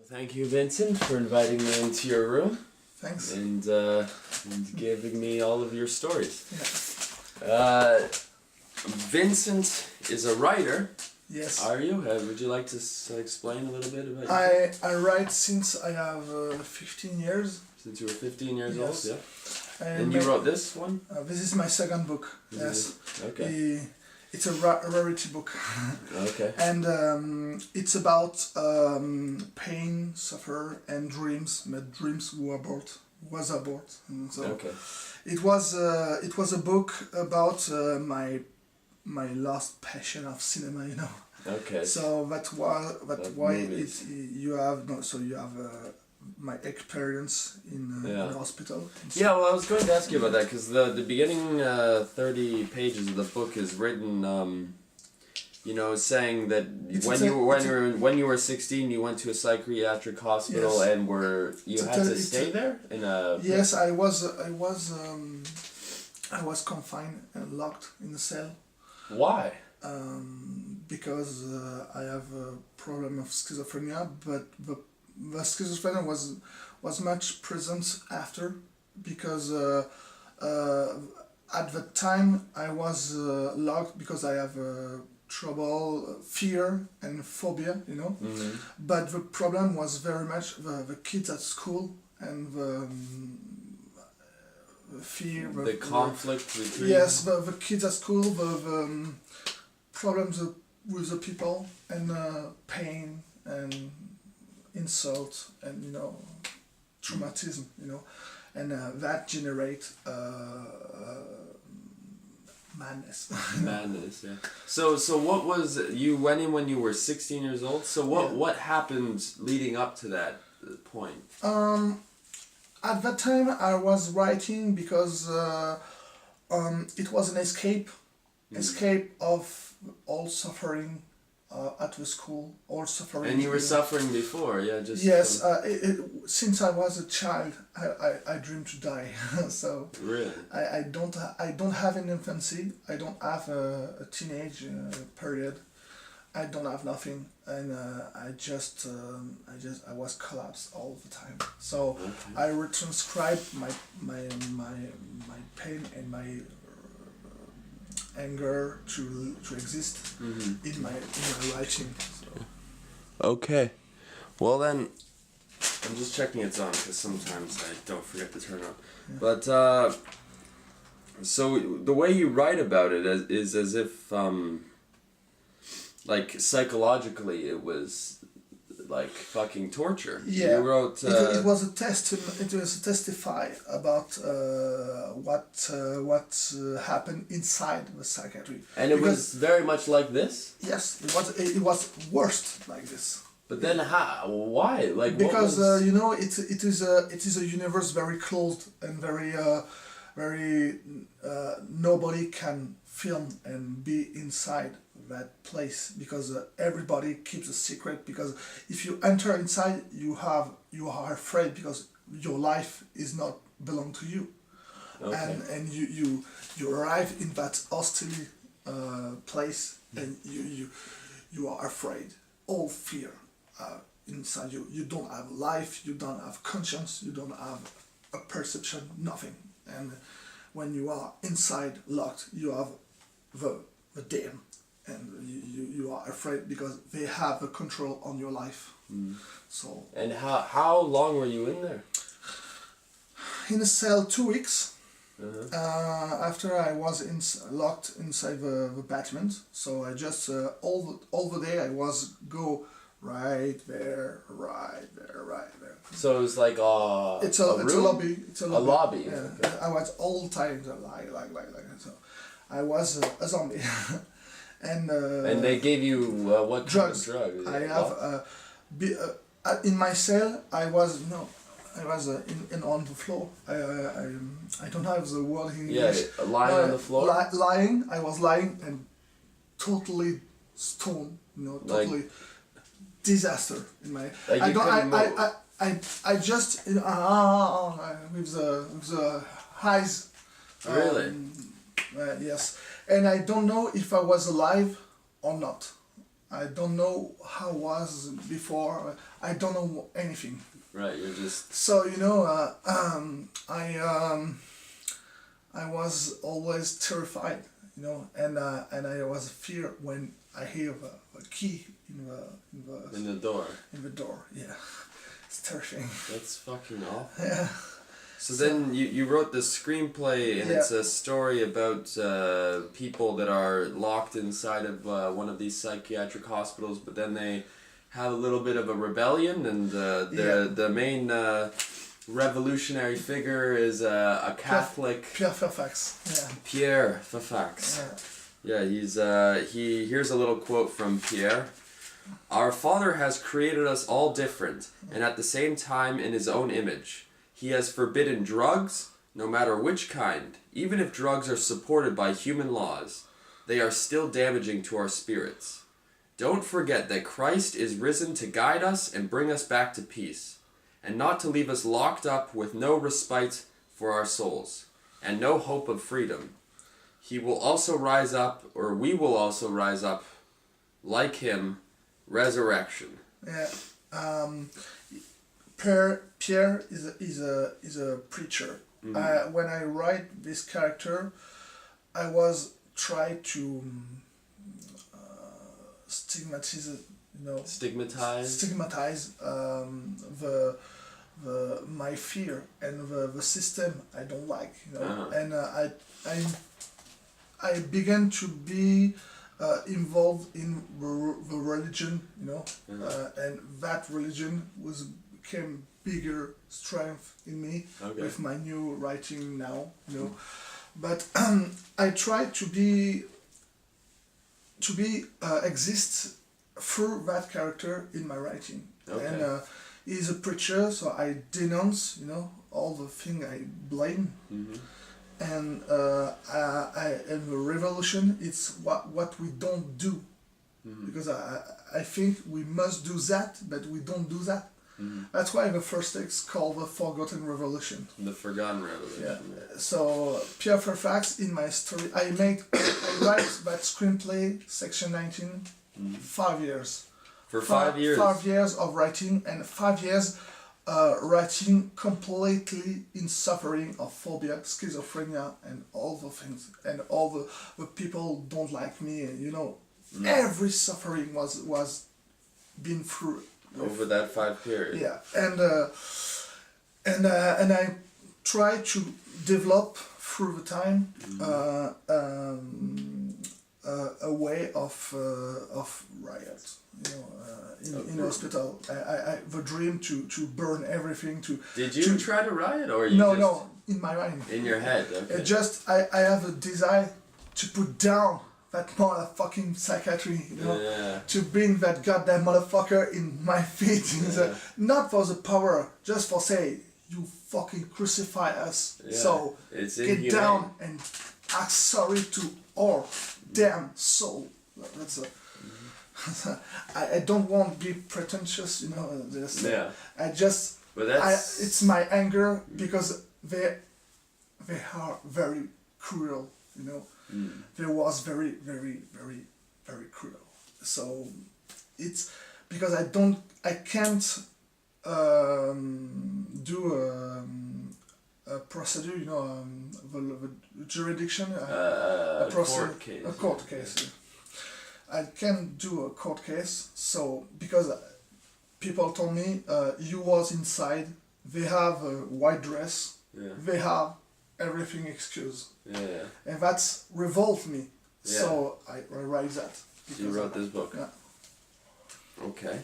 Thank you, Vincent, for inviting me into your room. Thanks. And giving me all of your stories. Yeah. Vincent is a writer. Yes. Are you? Would you like to explain a little bit about I write since I have 15 years. Since you were 15 years Yes. old, yeah. And you my- wrote this one? This is my second book. Yes. Okay. It's a rarity book. Okay. And it's about pain, suffer, and dreams. My dreams was abort. And so Okay. it was a book about my last passion of cinema. You know. Okay. So that's why movies. you have my experience in hospital. Yeah, well, I was going to ask you about that because the beginning 30 pages of the book is written, saying that when you were 16, you went to a psychiatric hospital. Yes. And you had to stay there in a. Yes, I was confined and locked in a cell. Why? Because I have a problem of schizophrenia, but the schizophrenia was much present after, because at the time I was locked because I have trouble, fear and phobia, you know. Mm-hmm. But the problem was very much the kids at school and the fear. The conflict between. Yes, the kids at school, the problems with the people, and pain and insult and traumatism, and that generate madness. Madness, yeah. So what was you went in when you were 16 years old? So what happened leading up to that point? At that time I was writing because it was an escape of all suffering at the school, all suffering. And you were suffering before, yeah, just. Yes, since I was a child, I dreamed to die. So really, I don't have an infancy. I don't have a teenage period. I don't have nothing, and I was collapsed all the time. So okay. I retranscribed my pain and my anger to exist in my writing. So. Okay, well then, I'm just checking it's on because sometimes I don't forget to turn it on. Yeah. But so the way you write about it is as if like psychologically it was like fucking torture. Yeah, you wrote. It was a test. It was a testify about what happened inside the psychiatry. And it was very much like this. Yes, it was worst like this. But then how? Why? Like because what was... it is a universe very closed and very nobody can film and be inside that place, because everybody keeps a secret, because if you enter inside you are afraid, because your life is not belong to you. Okay. And you arrive in that hostile place, and you are afraid, all fear inside you. You don't have life, you don't have conscience, you don't have a perception, nothing. And when you are inside locked, you have the damn, and you are afraid because they have a control on your life. So. And how long were you in there? In a cell 2 weeks. After I was locked inside the basement, so I just all the day I was go right there. So it was like it's a lobby. It's a lobby. A lobby. Yeah. Okay. I was all the time like so. I was a zombie. And they gave you what drugs. Kind of drug? I have in my cell. I was in on the floor. I don't have the word in English. Yeah, lying on the floor. Lying. I was lying and totally stoned. Totally disaster in my. Like I you don't. move. I just with the eyes. Really. Yes, and I don't know if I was alive or not. I don't know how I was before. I don't know anything. Right, you're just... So, you know, I was always terrified, you know, and I was fear when I hear a key in In the door. In the door, yeah. It's terrifying. That's fucking awful. Yeah. So then you wrote this screenplay, and it's a story about people that are locked inside of one of these psychiatric hospitals, but then they have a little bit of a rebellion, and the main revolutionary figure is a Catholic... Pierre Fairfax, yeah. Pierre Fairfax. Yeah, here's a little quote from Pierre. "Our Father has created us all different, and at the same time in his own image. He has forbidden drugs, no matter which kind. Even if drugs are supported by human laws, they are still damaging to our spirits. Don't forget that Christ is risen to guide us and bring us back to peace, and not to leave us locked up with no respite for our souls, and no hope of freedom. He will also rise up, or we will also rise up, like him, resurrection." Yeah. Pierre is a preacher. Mm-hmm. When I write this character, I was trying to stigmatize my fear and the system I don't like, you know. And I began to be involved in the religion, you know, and that religion became bigger strength in me with my new writing now, you know. But I try to exist through that character in my writing. And he's a preacher, so I denounce, you know, all the things I blame. And and the revolution, it's what we don't do, because I think we must do that, but we don't do that. That's why the first text called The Forgotten Revolution. The Forgotten Revolution. Yeah. So Pierre Fairfax, in my story, I write that screenplay, section 19, 5 years. For 5 years? 5 years of writing, and 5 years writing completely in suffering of phobia, schizophrenia, and all the things, and all the people don't like me, and, you know, every suffering was been through. Over that 5 period. Yeah, and I try to develop through the time a way of riot, you know, in hospital. I the dream to burn everything to. Did you try to riot, or you No, in my mind. In your head, okay. I have a desire to put down that motherfucking psychiatry, you know, to bring that goddamn motherfucker in my feet, not for the power, just for say, you fucking crucify us, so get down and ask sorry to our damn soul. That's I don't want to be pretentious, you know, it's my anger, because they are very cruel, you know. There was very, very, very, very cruel. So it's because I can't do a procedure, you know, the jurisdiction, a court case. I can't do a court case, so because people told me you was inside, they have a white dress, they have everything excused. And that's revolt me. So I write that. You wrote this book. Yeah. Okay.